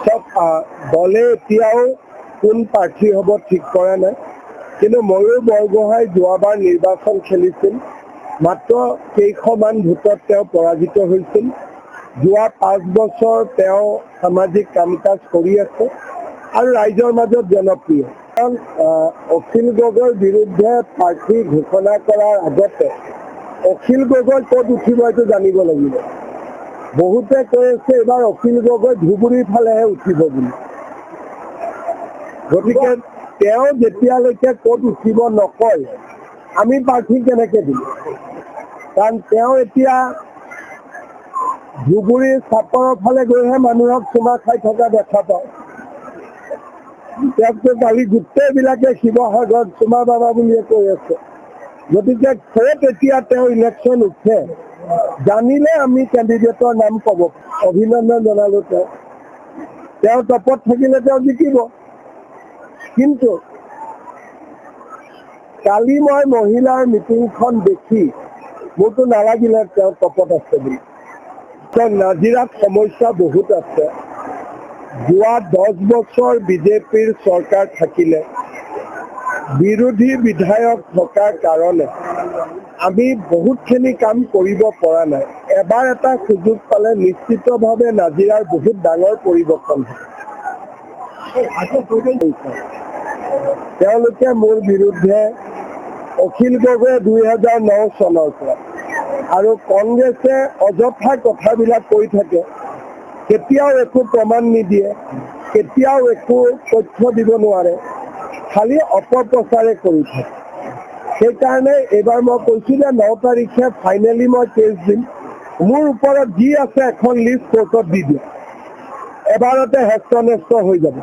সব দলে এতিয়াও কোন প্ৰাৰ্থী হ'ব ঠিক কৰা নাই, কিন্তু ময়ূৰ বৰগোহাঁই যোৱাবাৰ নিৰ্বাচন খেলিছিল, মাত্ৰ কেইশমান ভোটত তেওঁ পৰাজিত হৈছিল। যোৱা 5 বছৰ তেওঁ সামাজিক কাম কাজ কৰি আছে আৰু ৰাইজৰ মাজত জনপ্ৰিয়। কাৰণ অখিল গগৈৰ বিৰুদ্ধে প্ৰাৰ্থী ঘোষণা কৰাৰ আগতে অখিল গগৈ ক'ত উঠিব এইটো জানিব লাগিব। বহুতে কৈ আছে এইবাৰ অখিল গগৈ ধুবুৰীৰ ফালেহে উঠিব বুলি। গতিকে তেওঁ যেতিয়ালৈকে ক'ত উঠিব নকয়, আমি প্ৰাৰ্থী কেনেকৈ দিম? কাৰণ তেওঁ এতিয়া ধুবুৰীৰ চাপৰৰ ফালে গৈহে মানুহক চুমা খাই থকা দেখা পাওঁ। তেওঁকতো কালি গোটেইবিলাকে শিৱসাগৰত চুমা বাবা বুলিয়ে কৈ আছে। গতিকে ক'ত এতিয়া তেওঁ ইলেকশ্যন উঠে জানিলে আমি কেণ্ডিডেটৰ নাম ক'ব। অভিনন্দন জনালোঁ তেওঁ টপত থাকিলে তেওঁ জিকিব। কিন্তু কালি মই মহিলাৰ মিটিংখন দেখি মোৰতো নালাগিলে তেওঁ টপত আছে বুলি। নাজিৰাত সমস্যা বহুত আছে। যোৱা 10 বছৰ বিজেপিৰ চৰকাৰ থাকিলে বিৰোধী বিধায়ক থকাৰ কাৰণে আমি বহুতখিনি কাম কৰিব পৰা নাই। এবাৰ এটা সুযোগ পালে নিশ্চিতভাৱে নাজিৰাৰ বহুত ডাঙৰ পৰিৱৰ্তন হয়। তেওঁলোকে মোৰ বিৰুদ্ধে অখিল গগৈয়ে 2009 চনৰ পৰা আৰু কংগ্ৰেছে অযথা কথাবিলাক কৈ থাকে, কেতিয়াও একো প্ৰমাণ নিদিয়ে, কেতিয়াও একো তথ্য দিব নোৱাৰে, খালি অপপ্ৰচাৰে কৰি থাকে। সেইকাৰণে এইবাৰ মই কৈছোঁ যে 9 তাৰিখে ফাইনেলি মই কেছ দিম। মোৰ ওপৰত যি আছে এখন লিষ্ট কোৰ্টত দি দিওঁ, এবাৰতে হেষ্ট নেষ্ট হৈ যাব।